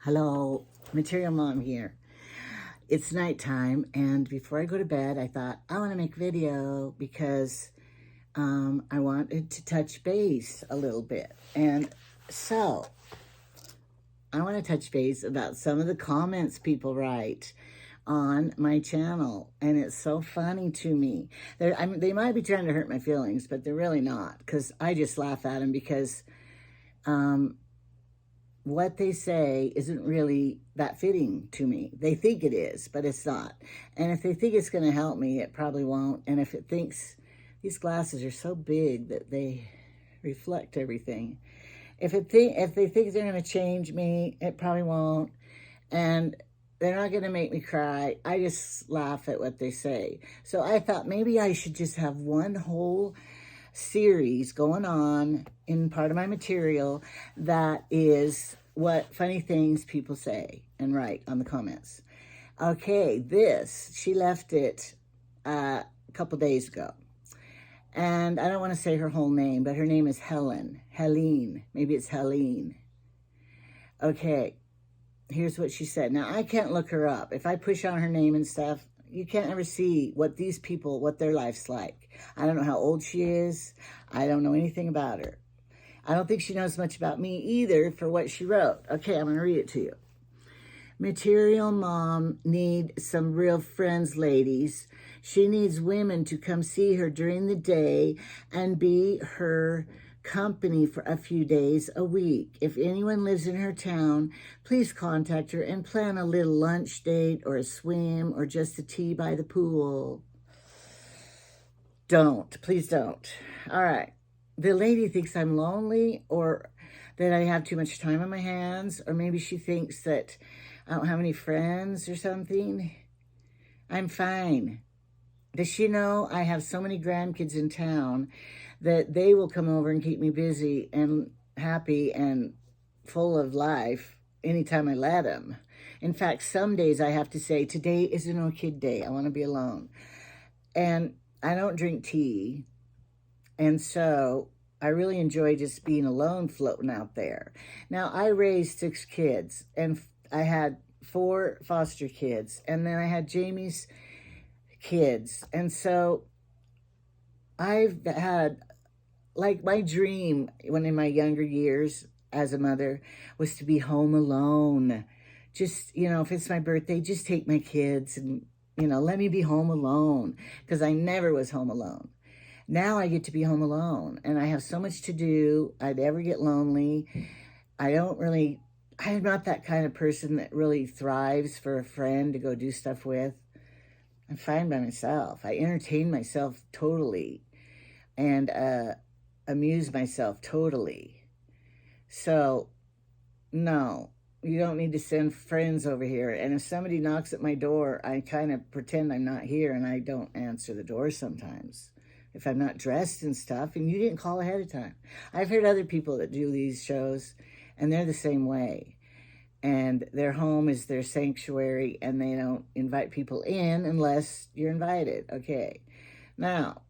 Hello, Material Mom here. It's nighttime, and before I go to bed, I thought I want to make a video because I wanted to touch base a little bit. And so I want to touch base about some of the comments people write on my channel, and it's so funny to me. They might be trying to hurt my feelings, but they're really not, because I just laugh at them because what they say isn't really that fitting to me. They think it is, but it's not. And if they think it's going to help me, it probably won't. And if it thinks these glasses are so big that they reflect everything, if they think they're going to change me, it probably won't. And they're not going to make me cry. I just laugh at what they say. So I thought maybe I should just have one whole series going on in part of my material that is what funny things people say and write on the comments. Okay, she left it a couple days ago. And I don't want to say her whole name, but her name is Helene. Maybe it's Helene. Okay, here's what she said. Now, I can't look her up. If I push on her name and stuff, you can't ever see what these people, what their life's like. I don't know how old she is. I don't know anything about her. I don't think she knows much about me either for what she wrote. Okay, I'm going to read it to you. Material Mom need some real friends, ladies. She needs women to come see her during the day and be her company for a few days a week. If anyone lives in her town, please contact her and plan a little lunch date or a swim or just a tea by the pool. Please don't. All right. The lady thinks I'm lonely or that I have too much time on my hands, or maybe she thinks that I don't have any friends or something. I'm fine. Does she know I have so many grandkids in town that they will come over and keep me busy and happy and full of life anytime I let them? In fact, some days I have to say, today is a no kid day. I want to be alone. And I don't drink tea. And so I really enjoy just being alone floating out there. Now, I raised 6 kids, and I had 4 foster kids, and then I had Jamie's kids. And so I've had, like, my dream when in my younger years as a mother was to be home alone. Just, if it's my birthday, just take my kids and, let me be home alone, because I never was home alone. Now I get to be home alone, and I have so much to do. I never get lonely. I'm not that kind of person that really thrives for a friend to go do stuff with. I'm fine by myself. I entertain myself totally and amuse myself totally. So, no, you don't need to send friends over here. And if somebody knocks at my door, I kind of pretend I'm not here, and I don't answer the door sometimes if I'm not dressed and stuff, and you didn't call ahead of time. I've heard other people that do these shows, and they're the same way. And their home is their sanctuary, and they don't invite people in unless you're invited. Okay. Now,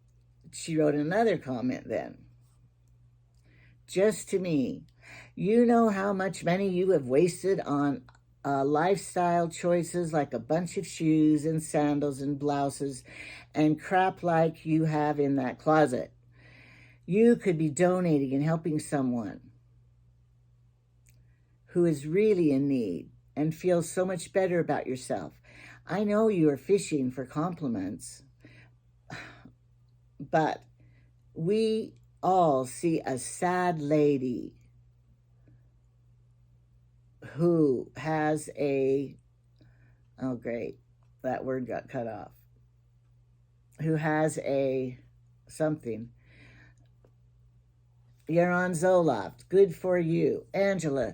she wrote another comment then. Just to me, you know how much money you have wasted on lifestyle choices like a bunch of shoes and sandals and blouses and crap like you have in that closet. You could be donating and helping someone who is really in need and feels so much better about yourself. I know you are fishing for compliments, but we all see a sad lady who has oh great, that word got cut off, who has something. You're on Zoloft, good for you. Angela,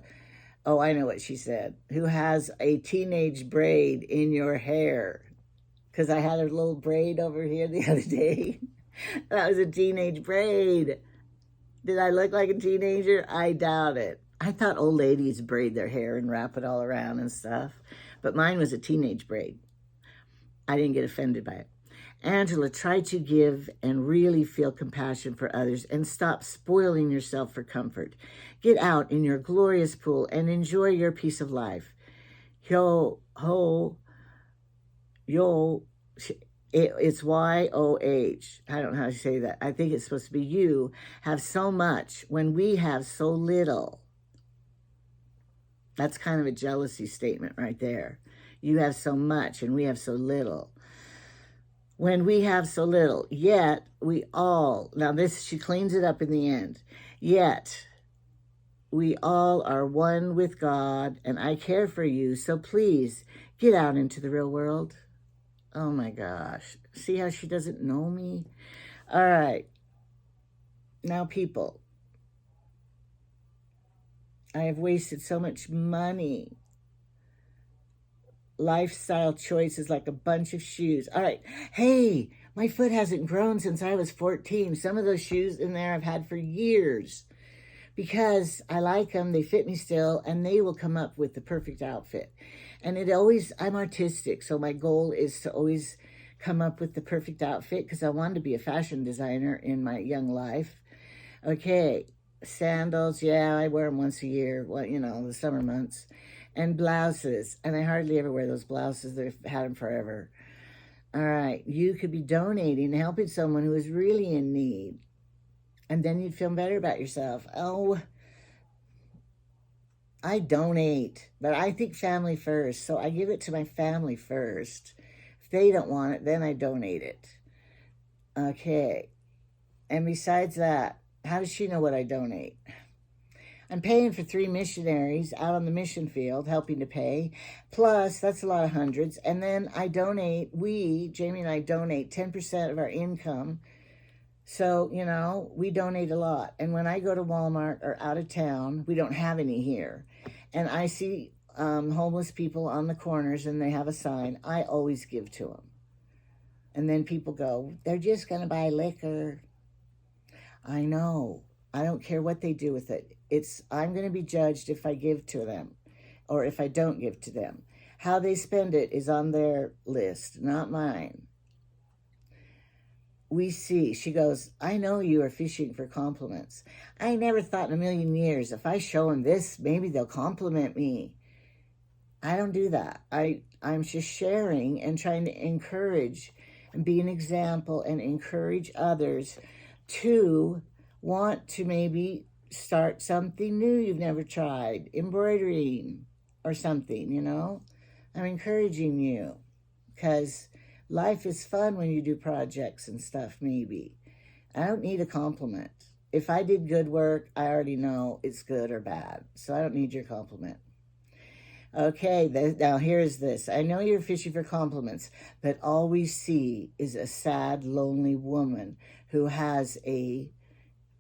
oh, I know what she said, who has a teenage braid in your hair, because I had a little braid over here the other day. That was a teenage braid. Did I look like a teenager? I doubt it. I thought old ladies braid their hair and wrap it all around and stuff, but mine was a teenage braid. I didn't get offended by it. Angela, try to give and really feel compassion for others and stop spoiling yourself for comfort. Get out in your glorious pool and enjoy your piece of life. Yo, it's Y-O-H. I don't know how to say that. I think it's supposed to be you have so much when we have so little. That's kind of a jealousy statement right there. You have so much and we have so little. When we have so little, yet we all, now this, she cleans it up in the end, yet we all are one with God and I care for you, so please get out into the real world. Oh my gosh. See how she doesn't know me? All right. Now, people, I have wasted so much money. Lifestyle choices like a bunch of shoes. All right. Hey, my foot hasn't grown since I was 14. Some of those shoes in there I've had for years because I like them. They fit me still, and they will come up with the perfect outfit. And I'm artistic, so my goal is to always come up with the perfect outfit because I wanted to be a fashion designer in my young life. Okay, sandals, yeah, I wear them once a year, well, the summer months. And blouses, and I hardly ever wear those blouses. They've had them forever. All right, you could be donating, helping someone who is really in need. And then you'd feel better about yourself. Oh, I donate, but I think family first. So I give it to my family first. If they don't want it, then I donate it. Okay. And besides that, how does she know what I donate? I'm paying for 3 missionaries out on the mission field, helping to pay. Plus, that's a lot of hundreds. And then Jamie and I donate 10% of our income. So, we donate a lot. And when I go to Walmart or out of town, we don't have any here. And I see homeless people on the corners and they have a sign, I always give to them. And then people go, they're just going to buy liquor. I know. I don't care what they do with it. I'm going to be judged if I give to them or if I don't give to them. How they spend it is on their list, not mine. She goes, I know you are fishing for compliments. I never thought in a million years, if I show them this, maybe they'll compliment me. I don't do that. I'm just sharing and trying to encourage and be an example and encourage others to want to maybe start something new you've never tried, embroidering or something, I'm encouraging you because life is fun when you do projects and stuff, maybe. I don't need a compliment. If I did good work, I already know it's good or bad, so I don't need your compliment. Okay, now here's this. I know you're fishing for compliments, but all we see is a sad, lonely woman who has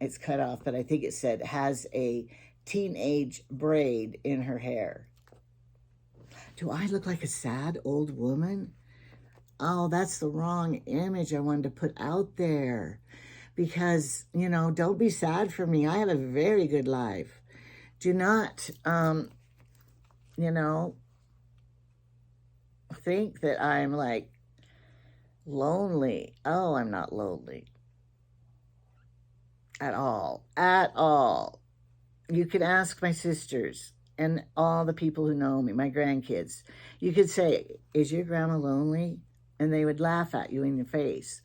it's cut off, but I think it said has a teenage braid in her hair. Do I look like a sad old woman? Oh, that's the wrong image I wanted to put out there. Because, don't be sad for me. I have a very good life. Do not, think that I'm like lonely. Oh, I'm not lonely. At all. You can ask my sisters and all the people who know me, my grandkids. You could say, is your grandma lonely? And they would laugh at you in your face.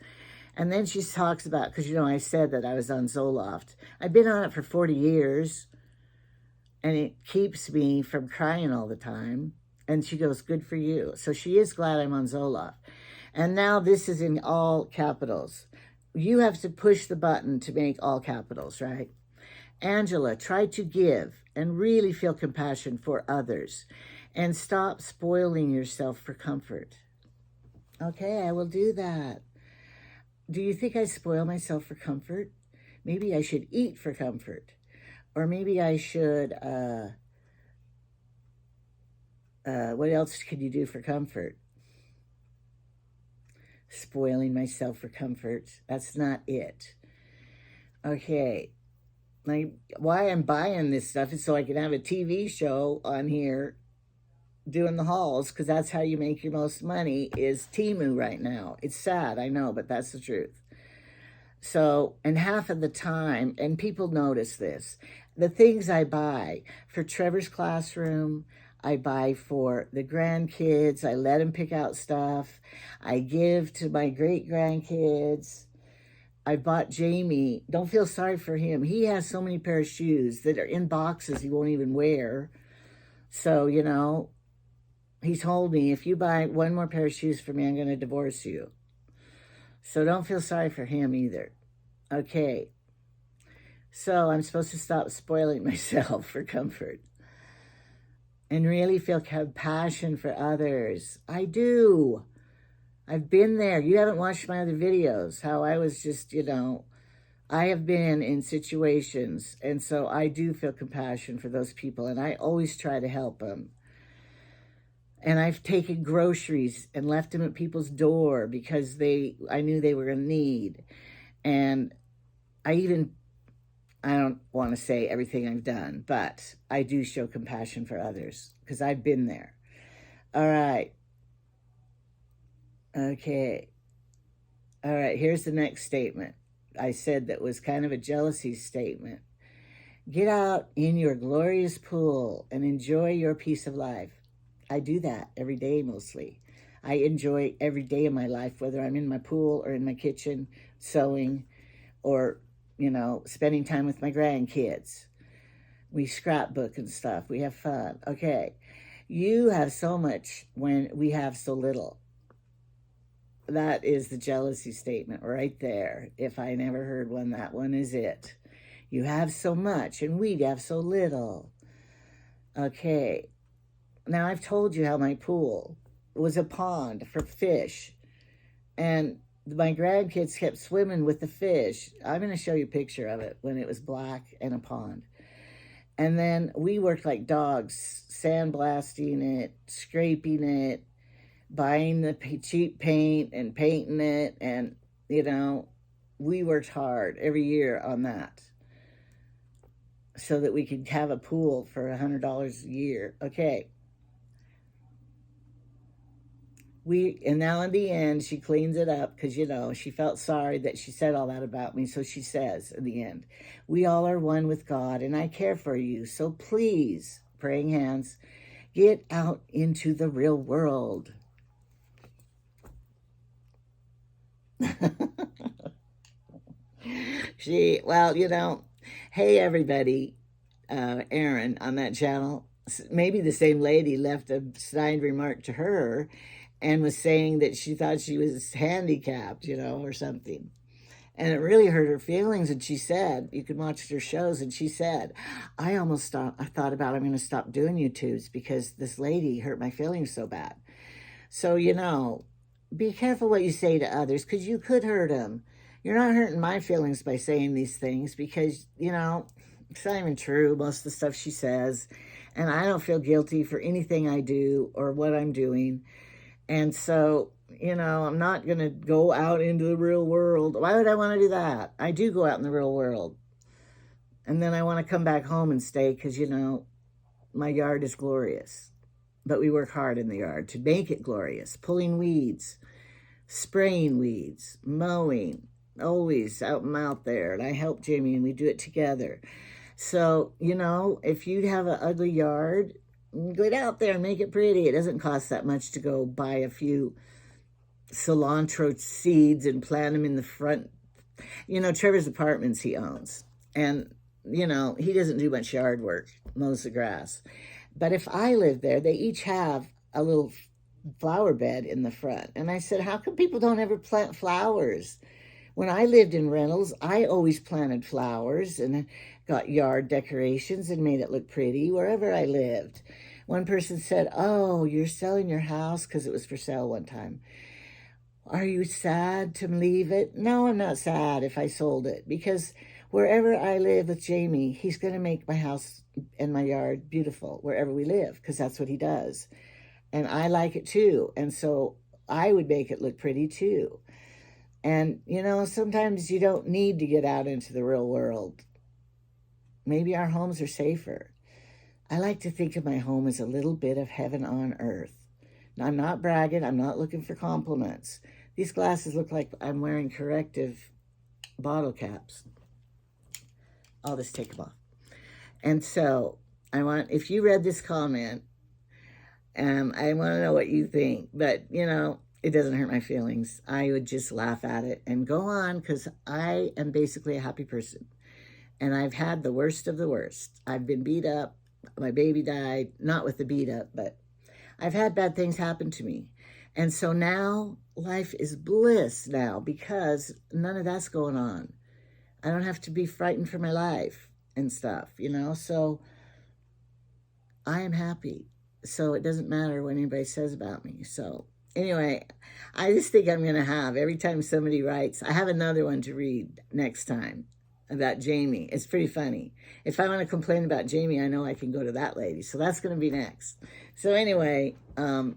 And then she talks about, because I said that I was on Zoloft. I've been on it for 40 years, and it keeps me from crying all the time. And she goes, good for you. So she is glad I'm on Zoloft. And now this is in all capitals. You have to push the button to make all capitals, right? Angela, try to give and really feel compassion for others and stop spoiling yourself for comfort. Okay, I will do that. Do you think I spoil myself for comfort? Maybe I should eat for comfort. Or maybe I should, what else could you do for comfort? Spoiling myself for comfort. That's not it. Okay. Why I'm buying this stuff is so I can have a TV show on here doing the hauls, because that's how you make your most money, is Temu right now. It's sad, I know, but that's the truth. So, and half of the time, and people notice this, the things I buy for Trevor's classroom, I buy for the grandkids, I let them pick out stuff, I give to my great grandkids. I bought Jamie, don't feel sorry for him. He has so many pair of shoes that are in boxes he won't even wear. So, you know, he told me, if you buy one more pair of shoes for me, I'm going to divorce you. So don't feel sorry for him either. Okay. So I'm supposed to stop spoiling myself for comfort and really feel compassion for others. I do. I've been there. You haven't watched my other videos, how I was just, you know, I have been in situations, and so I do feel compassion for those people, and I always try to help them. And I've taken groceries and left them at people's door because I knew they were going to need. And I don't want to say everything I've done, but I do show compassion for others because I've been there. All right. Okay. All right, here's the next statement. I said that was kind of a jealousy statement. Get out in your glorious pool and enjoy your piece of life. I do that every day mostly. I enjoy every day of my life, whether I'm in my pool or in my kitchen sewing or, you know, spending time with my grandkids. We scrapbook and stuff. We have fun. Okay. You have so much when we have so little. That is the jealousy statement right there. If I never heard one, that one is it. You have so much and we have so little. Okay. Now I've told you how my pool was a pond for fish. And my grandkids kept swimming with the fish. I'm going to show you a picture of it when it was black and a pond. And then we worked like dogs, sandblasting it, scraping it, buying the cheap paint and painting it. And, you know, we worked hard every year on that so that we could have a pool for $100 a year. Okay. And now in the end, she cleans it up because, you know, she felt sorry that she said all that about me. So she says in the end, we all are one with God and I care for you. So please, praying hands, get out into the real world. Well, you know, hey, everybody, Erin on that channel, maybe the same lady left a snide remark to her and was saying that she thought she was handicapped, you know, or something. And it really hurt her feelings. And she said, you can watch her shows, and she said, I thought about I'm going to stop doing YouTubes because this lady hurt my feelings so bad. So, you know, be careful what you say to others because you could hurt them. You're not hurting my feelings by saying these things because, you know, it's not even true, most of the stuff she says. And I don't feel guilty for anything I do or what I'm doing. And so, you know, I'm not going to go out into the real world. Why would I want to do that? I do go out in the real world. And then I want to come back home and stay because, you know, my yard is glorious. But we work hard in the yard to make it glorious. Pulling weeds, spraying weeds, mowing, always out there. And I help Jamie and we do it together. So, you know, if you have an ugly yard, get out there and make it pretty. It doesn't cost that much to go buy a few cilantro seeds and plant them in the front. You know, Trevor's apartments he owns. And, you know, he doesn't do much yard work, mows the grass. But if I live there, they each have a little flower bed in the front. And I said, how come people don't ever plant flowers? When I lived in Reynolds, I always planted flowers and got yard decorations and made it look pretty wherever I lived. One person said, oh, you're selling your house because it was for sale one time. Are you sad to leave it? No, I'm not sad if I sold it because wherever I live with Jamie, he's going to make my house and my yard beautiful wherever we live because that's what he does. And I like it too. And so I would make it look pretty too. And, you know, sometimes you don't need to get out into the real world. Maybe our homes are safer. I like to think of my home as a little bit of heaven on earth. Now, I'm not bragging. I'm not looking for compliments. These glasses look like I'm wearing corrective bottle caps. I'll just take them off. And so if you read this comment, I want to know what you think. But, it doesn't hurt my feelings. I would just laugh at it and go on, because I am basically a happy person. And I've had the worst of the worst. I've been beat up. My baby died, not with the beat up, but I've had bad things happen to me. And so now life is bliss now, because none of that's going on. I don't have to be frightened for my life and stuff, So I am happy. So it doesn't matter what anybody says about me. So anyway, I just think I'm going to have, every time somebody writes, I have another one to read next time about Jamie. It's pretty funny. If I want to complain about Jamie, I know I can go to that lady. So that's going to be next. So anyway, I'm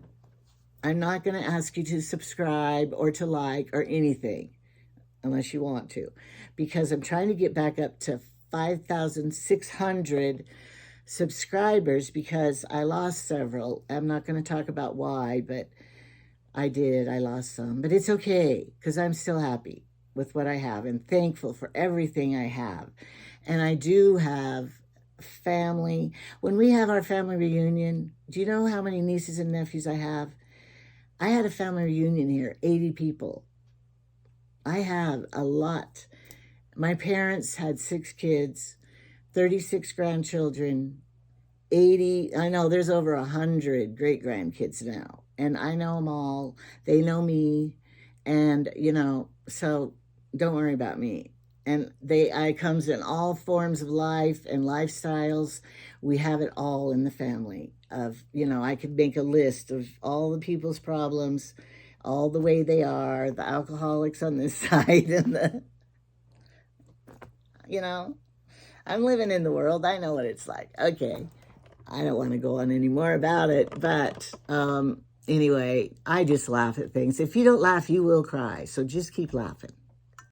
not going to ask you to subscribe or to like or anything unless you want to, because I'm trying to get back up to 5,600 subscribers, because I lost several. I'm not going to talk about why, but I lost some, but it's okay, because I'm still happy with what I have and thankful for everything I have. And I do have family. When we have our family reunion, do you know how many nieces and nephews I have? I had a family reunion here, 80 people. I have a lot. My parents had 6 kids, 36 grandchildren, 80, I know there's over 100 great-grandkids now. And I know them all. They know me. And, so don't worry about me. And I comes in all forms of life and lifestyles. We have it all in the family of, I could make a list of all the people's problems, all the way they are, the alcoholics on this side, and I'm living in the world. I know what it's like. Okay. I don't want to go on any more about it, but anyway, I just laugh at things. If you don't laugh, you will cry. So just keep laughing.